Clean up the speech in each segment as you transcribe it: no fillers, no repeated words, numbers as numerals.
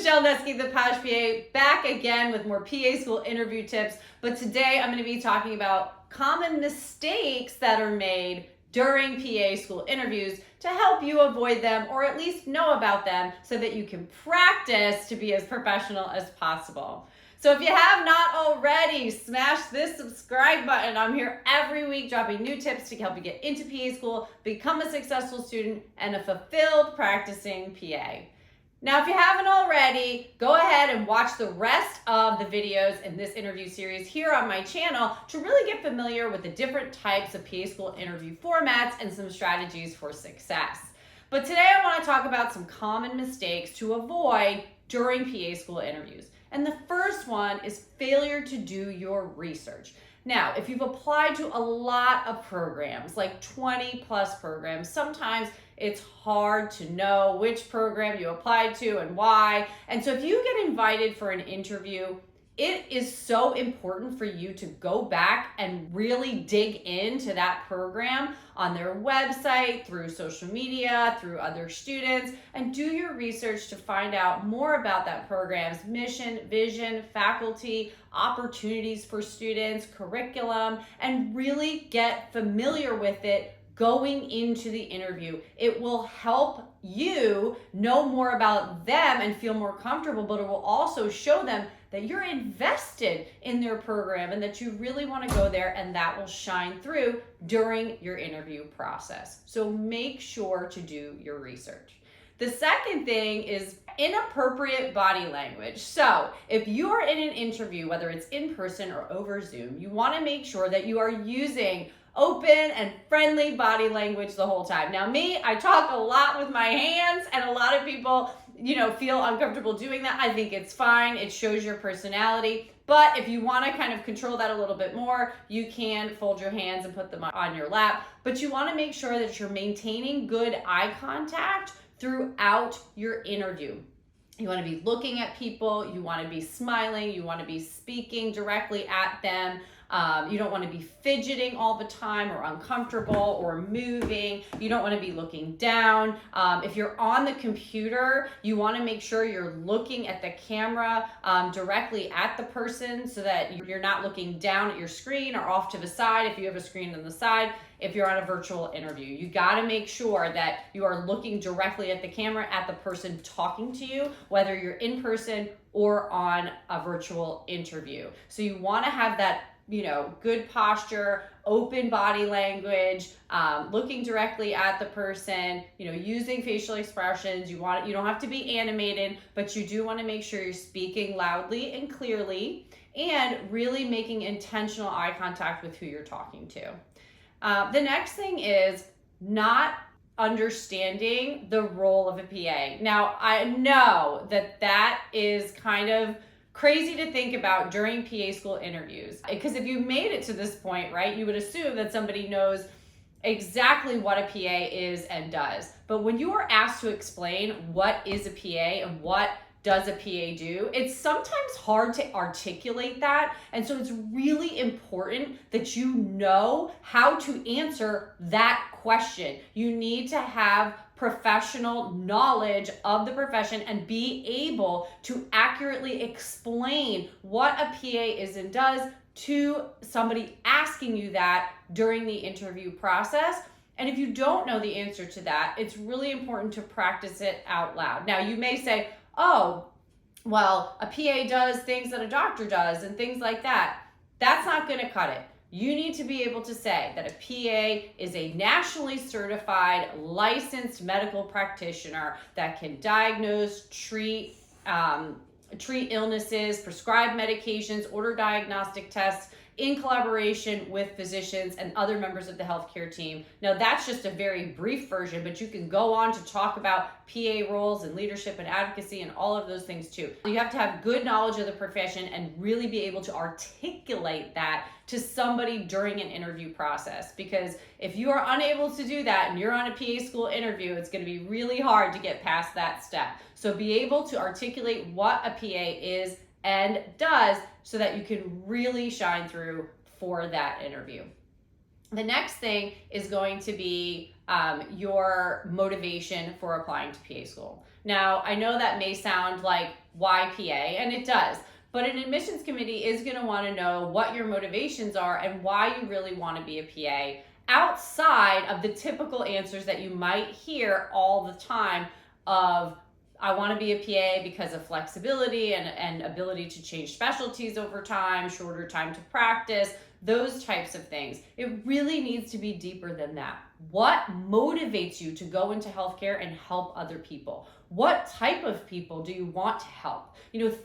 Michelle Nesky, the Posh PA, back again with more PA school interview tips. But today I'm going to be talking about common mistakes that are made during PA school interviews to help you avoid them, or at least know about them, so that you can practice to be as professional as possible. So if you have not already, smash this subscribe button. I'm here every week dropping new tips to help you get into PA school, become a successful student, and a fulfilled practicing PA. Now, if you haven't already, go ahead and watch the rest of the videos in this interview series here on my channel to really get familiar with the different types of PA school interview formats and some strategies for success. But today I want to talk about some common mistakes to avoid during PA school interviews. And the first one is failure to do your research. Now, if you've applied to a lot of programs, like 20 plus programs, sometimes it's hard to know which program you applied to and why. And so if you get invited for an interview, it is so important for you to go back and really dig into that program on their website, through social media, through other students, and do your research to find out more about that program's mission, vision, faculty, opportunities for students, curriculum, and really get familiar with it going into the interview. It will help you know more about them and feel more comfortable, but it will also show them that you're invested in their program and that you really want to go there, and that will shine through during your interview process. So make sure to do your research. The second thing is inappropriate body language. So if you're in an interview, whether it's in person or over Zoom, you want to make sure that you are using open and friendly body language the whole time. Now me, I talk a lot with my hands, and a lot of people, feel uncomfortable doing that. I think it's fine. It shows your personality. But if you want to kind of control that a little bit more, you can fold your hands and put them on your lap. But you want to make sure that you're maintaining good eye contact throughout your interview. You want to be looking at people, you want to be smiling, you want to be speaking directly at them. You don't want to be fidgeting all the time or uncomfortable or moving. You don't want to be looking down. If you're on the computer, you want to make sure you're looking at the camera directly at the person, so that you're not looking down at your screen or off to the side if you have a screen on the side. If you're on a virtual interview, you got to make sure that you are looking directly at the camera, at the person talking to you, whether you're in person or on a virtual interview. So you want to have that good posture, open body language, looking directly at the person, using facial expressions. You don't have to be animated, but you do want to make sure you're speaking loudly and clearly, and really making intentional eye contact with who you're talking to. The next thing is not understanding the role of a PA. Now, I know that is kind of crazy to think about during PA school interviews, because if you made it to this point, right, you would assume that somebody knows exactly what a PA is and does. But when you are asked to explain what is a PA and what does a PA do, it's sometimes hard to articulate that. And so it's really important that you know how to answer that question. You need to have professional knowledge of the profession and be able to accurately explain what a PA is and does to somebody asking you that during the interview process. And if you don't know the answer to that, it's really important to practice it out loud. Now, you may say, oh, well, a PA does things that a doctor does and things like that. That's not going to cut it. You need to be able to say that a PA is a nationally certified, licensed medical practitioner that can diagnose, treat illnesses, prescribe medications, order diagnostic tests in collaboration with physicians and other members of the healthcare team. Now, that's just a very brief version, but you can go on to talk about PA roles and leadership and advocacy and all of those things too. You have to have good knowledge of the profession and really be able to articulate that to somebody during an interview process, because if you are unable to do that and you're on a PA school interview, it's going to be really hard to get past that step. So be able to articulate what a PA is and does, so that you can really shine through for that interview. The next thing is going to be your motivation for applying to PA school. Now, I know that may sound like, why PA? And it does. But an admissions committee is going to want to know what your motivations are and why you really want to be a PA outside of the typical answers that you might hear all the time of, I want to be a PA because of flexibility and ability to change specialties over time, shorter time to practice, those types of things. It really needs to be deeper than that. What motivates you to go into healthcare and help other people? What type of people do you want to help?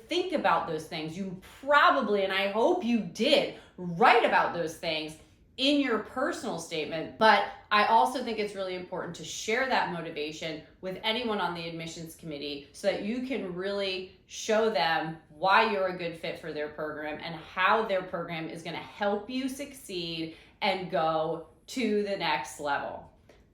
Think about those things. You probably, and I hope you did, write about those things in your personal statement, but I also think it's really important to share that motivation with anyone on the admissions committee so that you can really show them why you're a good fit for their program and how their program is going to help you succeed and go to the next level.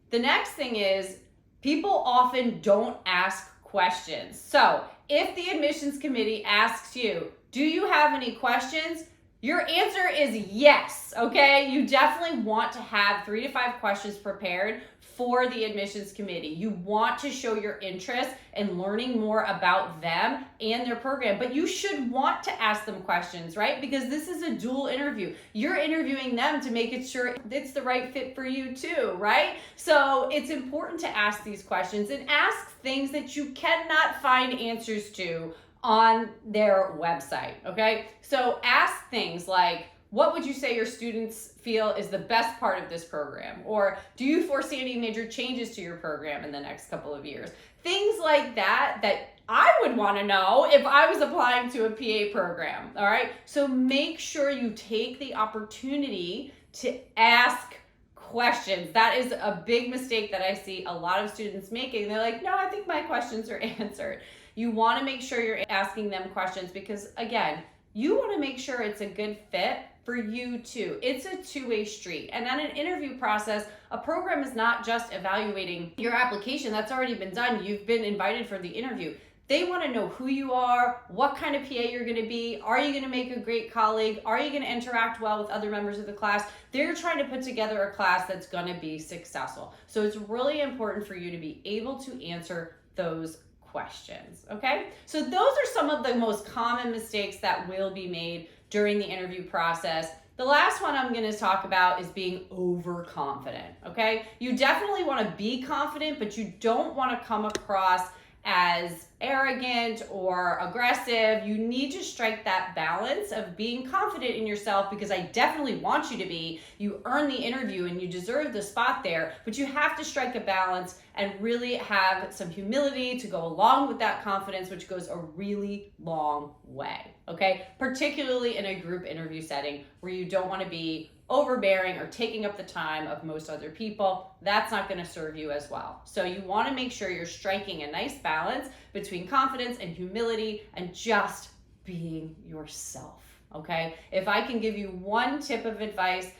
The next thing is, people often don't ask questions. So if the admissions committee asks you, do you have any questions? Your answer is yes, okay? You definitely want to have 3 to 5 questions prepared for the admissions committee. You want to show your interest in learning more about them and their program, but you should want to ask them questions, right? Because this is a dual interview. You're interviewing them to make it sure it's the right fit for you too, right? So it's important to ask these questions and ask things that you cannot find answers to on their website, okay? So ask things like, what would you say your students feel is the best part of this program? Or do you foresee any major changes to your program in the next couple of years? Things like that I would want to know if I was applying to a PA program, all right? So make sure you take the opportunity to ask questions. That is a big mistake that I see a lot of students making. They're like, no, I think my questions are answered. You want to make sure you're asking them questions because, again, you want to make sure it's a good fit for you too. It's a two-way street. And on an interview process, a program is not just evaluating your application. That's already been done. You've been invited for the interview. They want to know who you are, what kind of PA you're going to be. Are you going to make a great colleague? Are you going to interact well with other members of the class? They're trying to put together a class that's going to be successful. So it's really important for you to be able to answer those questions, okay? So those are some of the most common mistakes that will be made during the interview process. The last one I'm going to talk about is being overconfident, okay? You definitely want to be confident, but you don't want to come across as arrogant or aggressive. You need to strike that balance of being confident in yourself, because I definitely want you to be. You earn the interview and you deserve the spot there, but you have to strike a balance and really have some humility to go along with that confidence, which goes a really long way, okay? Particularly in a group interview setting where you don't want to be overbearing or taking up the time of most other people. That's not going to serve you as well. So you want to make sure you're striking a nice balance between confidence and humility and just being yourself, okay? If I can give you one tip of advice,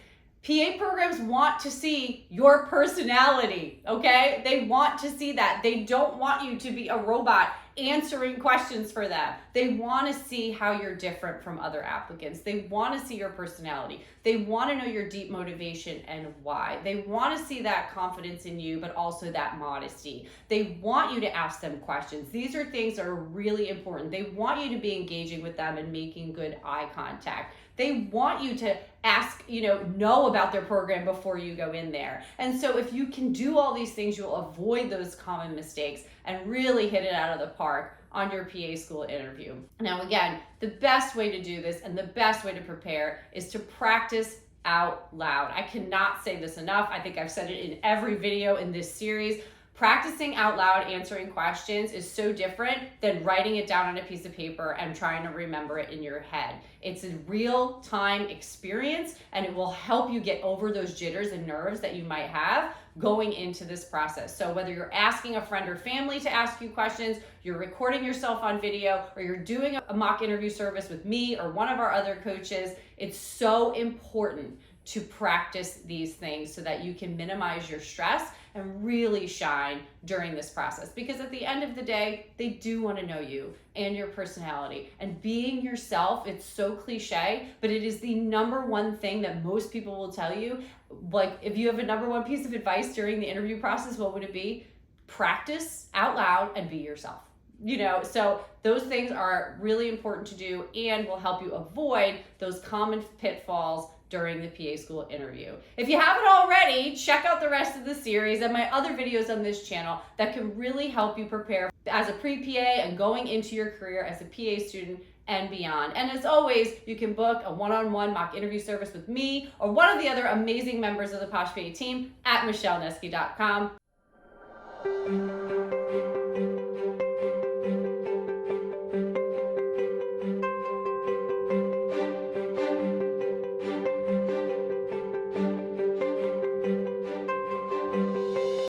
PA programs want to see your personality, okay? They want to see that. They don't want you to be a robot answering questions for them. They want to see how you're different from other applicants. They want to see your personality. They want to know your deep motivation and why. They want to see that confidence in you, but also that modesty. They want you to ask them questions. These are things that are really important. They want you to be engaging with them and making good eye contact. They want you to ask, know about their program before you go in there. And so if you can do all these things, you'll avoid those common mistakes and really hit it out of the park on your PA school interview. Now, again, the best way to do this and the best way to prepare is to practice out loud. I cannot say this enough. I think I've said it in every video in this series. Practicing out loud answering questions is so different than writing it down on a piece of paper and trying to remember it in your head. It's a real-time experience, and it will help you get over those jitters and nerves that you might have going into this process. So whether you're asking a friend or family to ask you questions, you're recording yourself on video, or you're doing a mock interview service with me or one of our other coaches, it's so important to practice these things so that you can minimize your stress and really shine during this process. Because at the end of the day, they do want to know you and your personality. And being yourself, it's so cliche, but it is the number one thing that most people will tell you Like, if you have a number one piece of advice during the interview process, what would it be? Practice out loud and be yourself. So those things are really important to do and will help you avoid those common pitfalls during the PA school interview. If you haven't already, check out the rest of the series and my other videos on this channel that can really help you prepare as a pre-PA and going into your career as a PA student and beyond. And as always, you can book a one-on-one mock interview service with me or one of the other amazing members of the Posh PA team at michellenesky.com.